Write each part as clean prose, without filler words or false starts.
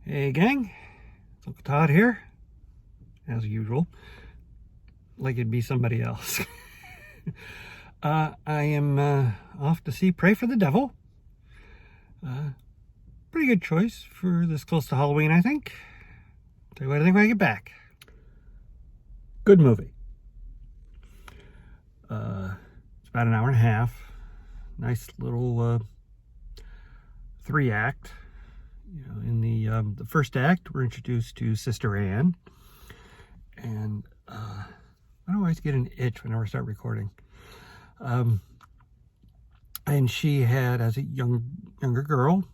Hey gang, it's Uncle Todd here, as usual, like it'd be somebody else. I am off to see Pray for the Devil. Pretty good choice for this close to Halloween, I think. Tell you what I think when I get back. Good movie. It's about an hour and a half. Nice little 3-act. You know, in the first act, we're introduced to Sister Anne, and I always get an itch whenever I start recording. And she had, as a younger girl,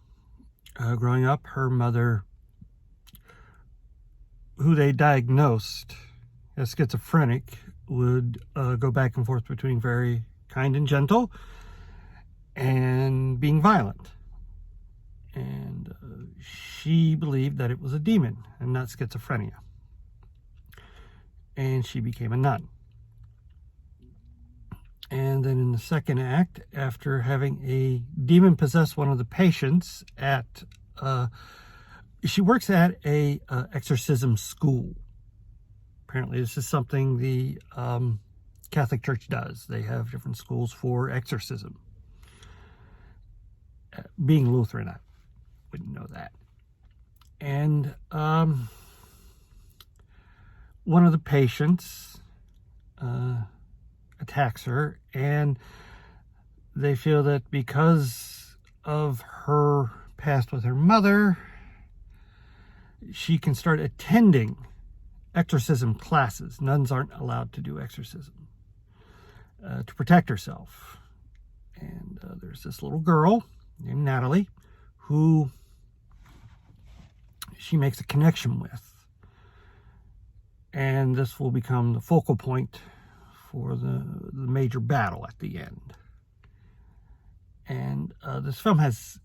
growing up, her mother, who they diagnosed as schizophrenic, would go back and forth between very kind and gentle and being violent. And she believed that it was a demon and not schizophrenia. And she became a nun. And then in the second act, after having a demon possess one of the patients at, she works at a exorcism school. Apparently this is something the Catholic Church does. They have different schools for exorcism. Being Lutheran, I wouldn't know that. And one of the patients attacks her, and they feel that because of her past with her mother, she can start attending exorcism classes. Nuns aren't allowed to do exorcism to protect herself. And there's this little girl named Natalie who she makes a connection with. And this will become the focal point for the major battle at the end. And this film has,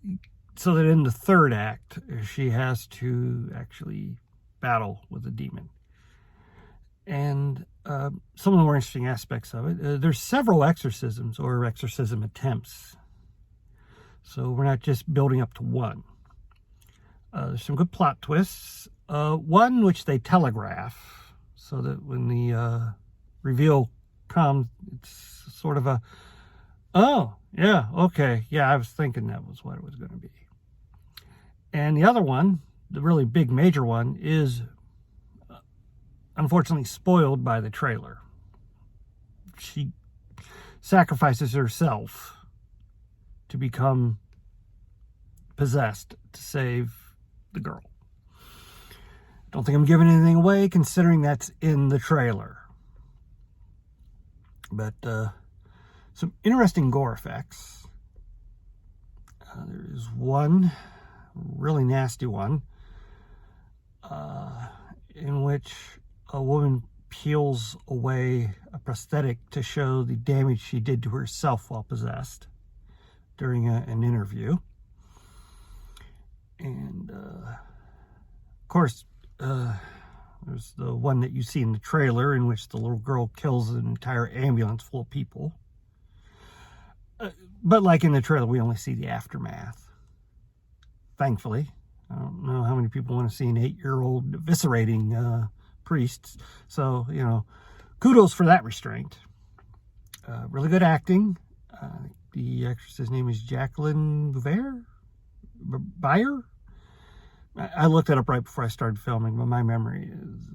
so that in the third act, she has to actually battle with a demon. And some of the more interesting aspects of it, there's several exorcisms or exorcism attempts. So we're not just building up to one. There's some good plot twists. One which they telegraph, so that when the reveal comes, it's sort of a, oh, yeah, okay, yeah, I was thinking that was what it was going to be. And the other one, the really big major one, is unfortunately spoiled by the trailer. She sacrifices herself to become possessed to save the girl. Don't think I'm giving anything away, considering that's in the trailer. But some interesting gore effects. There is one really nasty one in which a woman peels away a prosthetic to show the damage she did to herself while possessed during an interview. And of course, there's the one that you see in the trailer in which the little girl kills an entire ambulance full of people. But like in the trailer, we only see the aftermath. Thankfully. I don't know how many people want to see an 8-year-old eviscerating priests. So, you know, kudos for that restraint. Really good acting. The actress's name is Jacqueline Bouvier. I looked it up right before I started filming, but my memory is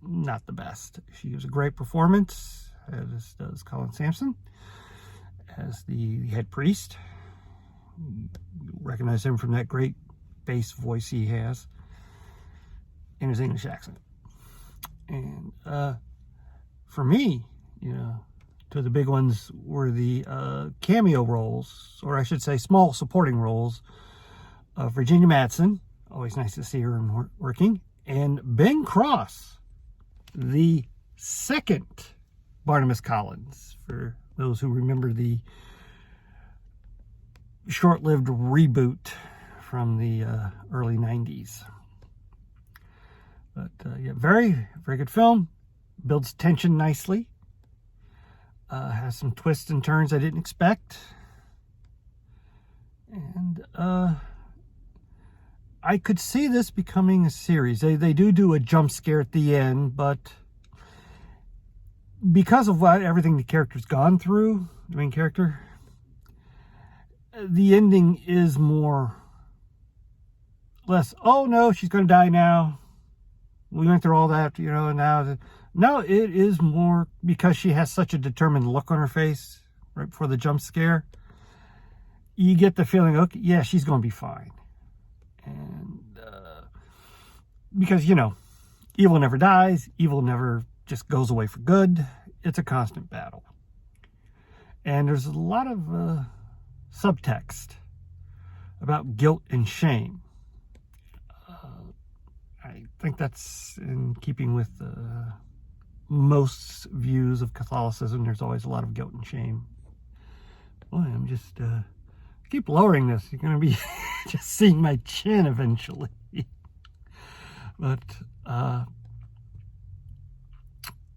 not the best. She gives a great performance, as does Colin Sampson, as the head priest. You recognize him from that great bass voice he has in his English accent. And for me, you know, two of the big ones were the cameo roles, or I should say small supporting roles, of Virginia Madsen. Always nice to see her working. And Ben Cross, the second Barnabas Collins, for those who remember the short-lived reboot from the early 90s. But yeah, very, very good film. Builds tension nicely. Has some twists and turns I didn't expect. And I could see this becoming a series. They do a jump scare at the end, but because of everything the character's gone through, the main character, the ending is less, oh no, she's going to die now. We went through all that, and now it is more because she has such a determined look on her face right before the jump scare. You get the feeling, okay, yeah, she's going to be fine. And because, evil never dies, evil never just goes away for good. It's a constant battle. And there's a lot of subtext about guilt and shame. I think that's in keeping with most views of Catholicism. There's always a lot of guilt and shame. Boy, I'm just keep lowering this. You're going to be just seeing my chin eventually. But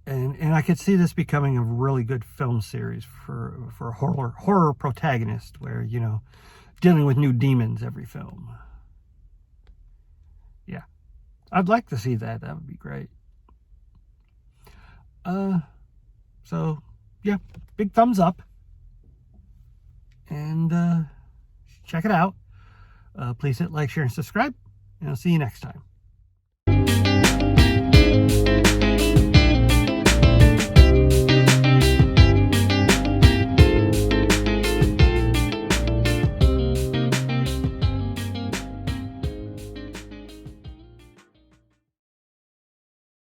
and I could see this becoming a really good film series for a horror protagonist, where dealing with new demons every film. Yeah, I'd like to see that. That would be great. So yeah, big thumbs up, and check it out. Please hit like, share, and subscribe, and I'll see you next time.